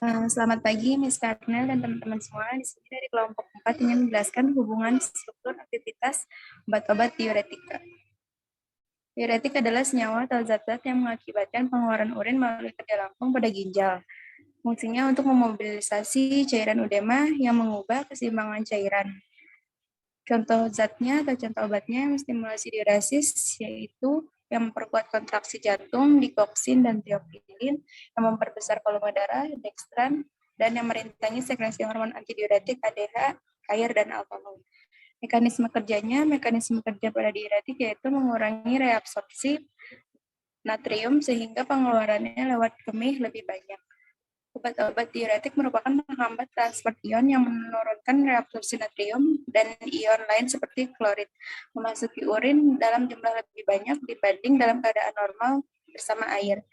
Selamat pagi, Miss Karnel dan teman-teman semua. Di sini dari kelompok 4 ingin menjelaskan hubungan struktur aktivitas obat-obat diuretika. Diuretik adalah senyawa atau zat-zat yang mengakibatkan pengeluaran urin melalui kerja lambung pada ginjal. Fungsinya untuk memobilisasi cairan udema yang mengubah keseimbangan cairan. Contoh zatnya atau contoh obatnya yang menstimulasi diuresis, yaitu yang memperkuat kontraksi jantung, digoxin dan tiopilin, yang memperbesar volume darah, dextran, dan yang merintangi sekresi hormon antidiuretik ADH, air, dan alkohol. Mekanisme kerja pada diuretik yaitu mengurangi reabsorpsi natrium sehingga pengeluarannya lewat kemih lebih banyak. Obat-obat diuretik merupakan penghambat transport ion yang menurunkan reabsorpsi natrium dan ion lain seperti klorid memasuki urin dalam jumlah lebih banyak dibanding dalam keadaan normal bersama air,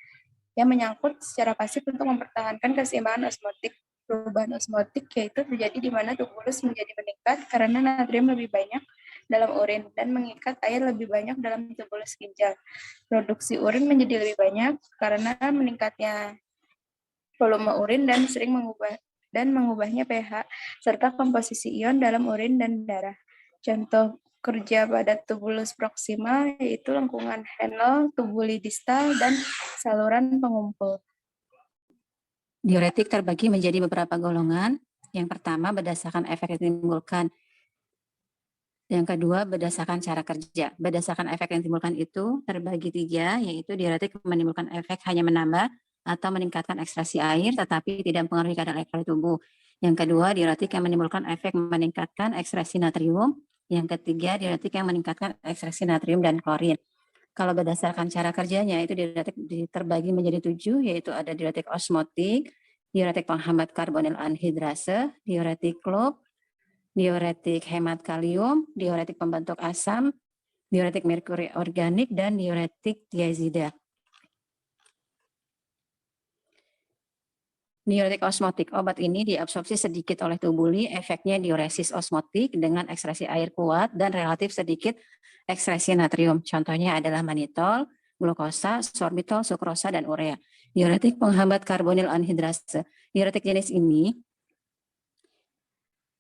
yang menyangkut secara pasif untuk mempertahankan keseimbangan osmotik. Perubahan osmotik yaitu terjadi di mana tubulus menjadi meningkat karena natrium lebih banyak dalam urin dan mengikat air lebih banyak dalam tubulus ginjal. Produksi urin menjadi lebih banyak karena meningkatnya volume urin dan mengubahnya pH serta komposisi ion dalam urin dan darah. Contoh kerja pada tubulus proksima yaitu lengkungan Henle, tubuli distal, dan saluran pengumpul. Diuretik terbagi menjadi beberapa golongan. Yang pertama berdasarkan efek yang ditimbulkan. Yang kedua berdasarkan cara kerja. Berdasarkan efek yang ditimbulkan itu terbagi 3, yaitu diuretik menimbulkan efek hanya menambah atau meningkatkan ekstraksi air tetapi tidak mempengaruhi kadar elektrolit tubuh. Yang kedua diuretik yang menimbulkan efek meningkatkan ekstraksi natrium. Yang ketiga diuretik yang meningkatkan ekstraksi natrium dan klorin. Kalau berdasarkan cara kerjanya itu diuretik terbagi menjadi 7, yaitu ada diuretik osmotik, diuretik penghambat karbonil anhidrase, diuretik klub, diuretik hemat kalium, diuretik pembentuk asam, diuretik merkuri organik, dan diuretik tiazida. Diuretik osmotik, obat ini diabsorpsi sedikit oleh tubuli, efeknya diuresis osmotik dengan ekstraksi air kuat dan relatif sedikit ekstraksi natrium. Contohnya adalah manitol, glukosa, sorbitol, sukrosa, dan urea. Diuretik penghambat karbonil anhidrase. Diuretik jenis ini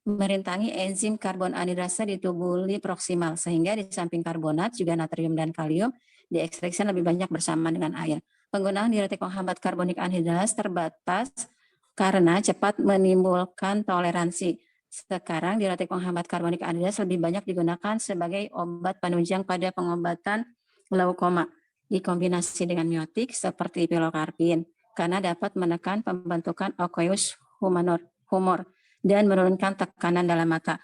merintangi enzim karbon anhidrase di tubuli proksimal, sehingga di samping karbonat juga natrium dan kalium diekstraksi lebih banyak bersama dengan air. Penggunaan diuretik penghambat karbonik anhidrase terbatas karena cepat menimbulkan toleransi. Sekarang diuretik penghambat karbonik anhidrase lebih banyak digunakan sebagai obat penunjang pada pengobatan glaukoma dikombinasi dengan miotik seperti pilokarpin karena dapat menekan pembentukan aqueous humor dan menurunkan tekanan dalam mata.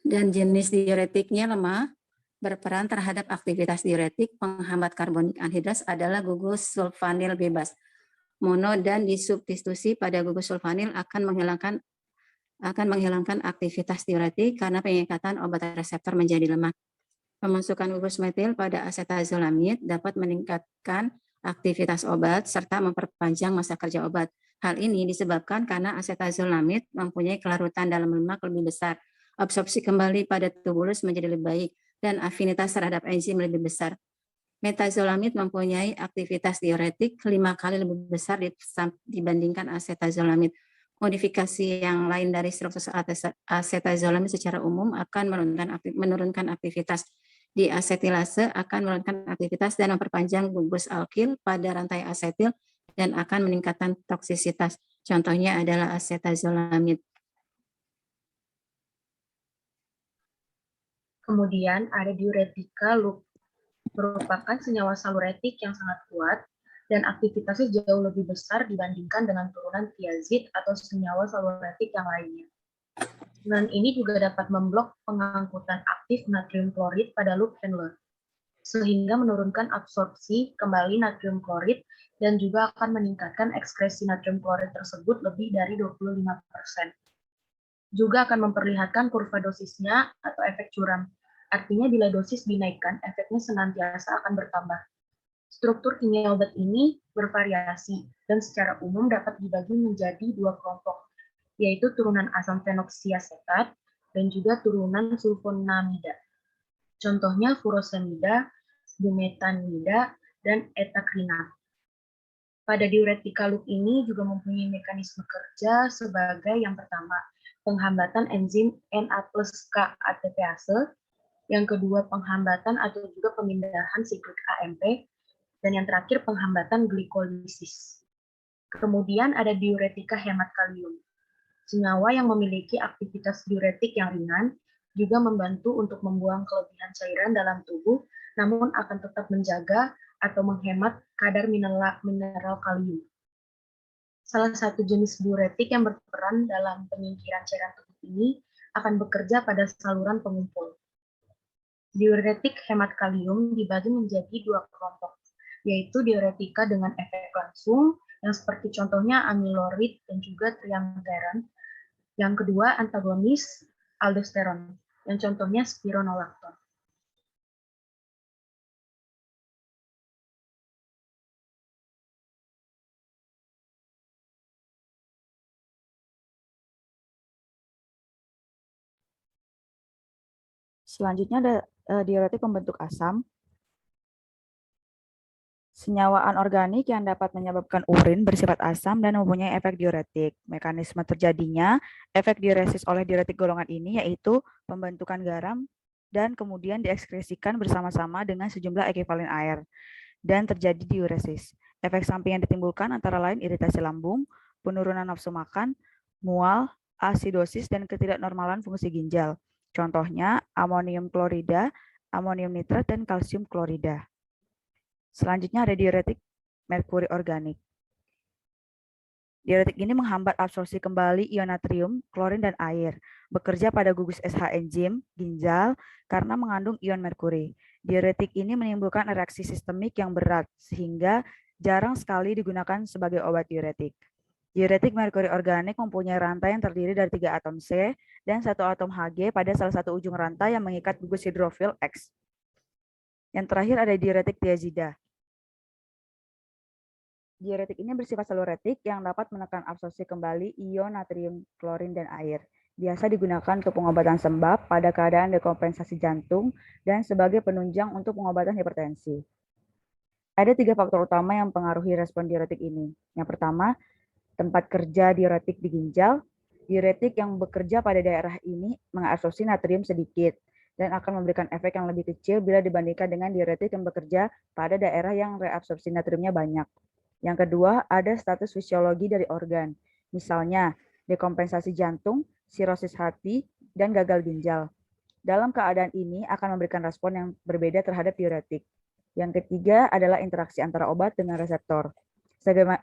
Dan jenis diuretiknya lemah, berperan terhadap aktivitas diuretik. Penghambat karbonik anhidrase adalah gugus sulfanil bebas. Mono dan disubstitusi pada gugus sulfanil akan menghilangkan aktivitas diuretik karena pengikatan obat reseptor menjadi lemah. Pemasukan gugus metil pada acetazolamid dapat meningkatkan aktivitas obat serta memperpanjang masa kerja obat. Hal ini disebabkan karena acetazolamid mempunyai kelarutan dalam lemak lebih besar, absorpsi kembali pada tubulus menjadi lebih baik, dan afinitas terhadap enzim lebih besar. Metazolamid mempunyai aktivitas diuretik 5 kali lebih besar dibandingkan acetazolamid. Modifikasi yang lain dari struktur acetazolamid secara umum akan menurunkan aktivitas. Di asetilase akan menurunkan aktivitas dan memperpanjang gugus alkil pada rantai asetil dan akan meningkatkan toksisitas. Contohnya adalah acetazolamid. Kemudian ada diuretika loop, merupakan senyawa saluretik yang sangat kuat dan aktivitasnya jauh lebih besar dibandingkan dengan turunan tiazid atau senyawa saluretik yang lainnya. Turunan ini juga dapat memblok pengangkutan aktif natrium klorid pada loop Henle, sehingga menurunkan absorpsi kembali natrium klorid dan juga akan meningkatkan ekskresi natrium klorid tersebut lebih dari 25%. Juga akan memperlihatkan kurva dosisnya atau efek curam. Artinya bila dosis dinaikkan, efeknya senantiasa akan bertambah. Struktur kimia obat ini bervariasi dan secara umum dapat dibagi menjadi 2 kelompok, yaitu turunan asam fenoksiasetat dan juga turunan sulfonamida. Contohnya furosemida, bumetanida, dan etakrinat. Pada diuretika loop ini juga mempunyai mekanisme kerja sebagai yang pertama, penghambatan enzim Na+K ATPase, yang kedua penghambatan atau juga pemindahan siklik AMP, dan yang terakhir penghambatan glikolisis. Kemudian ada diuretika hemat kalium. Senyawa yang memiliki aktivitas diuretik yang ringan juga membantu untuk membuang kelebihan cairan dalam tubuh, namun akan tetap menjaga atau menghemat kadar mineral kalium. Salah satu jenis diuretik yang berperan dalam penyingkiran cairan tubuh ini akan bekerja pada saluran pengumpul. Diuretik hemat kalium dibagi menjadi dua kelompok, yaitu diuretika dengan efek langsung, yang seperti contohnya amilorid dan juga triamteran. Yang kedua, antagonis aldosteron, yang contohnya spironolakton. Selanjutnya ada diuretik pembentuk asam. Senyawa anorganik yang dapat menyebabkan urin bersifat asam dan mempunyai efek diuretik. Mekanisme terjadinya efek diuresis oleh diuretik golongan ini yaitu pembentukan garam dan kemudian diekskresikan bersama-sama dengan sejumlah ekivalen air dan terjadi diuresis. Efek samping yang ditimbulkan antara lain iritasi lambung, penurunan nafsu makan, mual, asidosis, dan ketidaknormalan fungsi ginjal. Contohnya amonium klorida, amonium nitrat, dan kalsium klorida. Selanjutnya ada diuretik merkuri organik. Diuretik ini menghambat absorpsi kembali ion natrium, klorin, dan air. Bekerja pada gugus SH enzim ginjal karena mengandung ion merkuri. Diuretik ini menimbulkan reaksi sistemik yang berat sehingga jarang sekali digunakan sebagai obat diuretik. Diuretik merkuri organik mempunyai rantai yang terdiri dari 3 atom C dan 1 atom Hg pada salah satu ujung rantai yang mengikat gugus hidrofil X. Yang terakhir ada diuretik tiazida. Diuretik ini bersifat seluretik yang dapat menekan absorpsi kembali ion natrium, klorin, dan air. Biasa digunakan untuk pengobatan sembab pada keadaan dekompensasi jantung dan sebagai penunjang untuk pengobatan hipertensi. Ada 3 faktor utama yang mempengaruhi respon diuretik ini. Yang pertama, tempat kerja diuretik di ginjal. Diuretik yang bekerja pada daerah ini mengabsorpsi natrium sedikit dan akan memberikan efek yang lebih kecil bila dibandingkan dengan diuretik yang bekerja pada daerah yang reabsorpsi natriumnya banyak. Yang kedua, ada status fisiologi dari organ, misalnya dekompensasi jantung, sirosis hati, dan gagal ginjal. Dalam keadaan ini akan memberikan respon yang berbeda terhadap diuretik. Yang ketiga adalah interaksi antara obat dengan reseptor.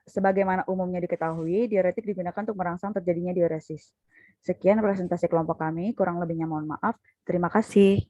Sebagaimana umumnya diketahui, diuretik digunakan untuk merangsang terjadinya diuresis. Sekian presentasi kelompok kami, kurang lebihnya mohon maaf. Terima kasih.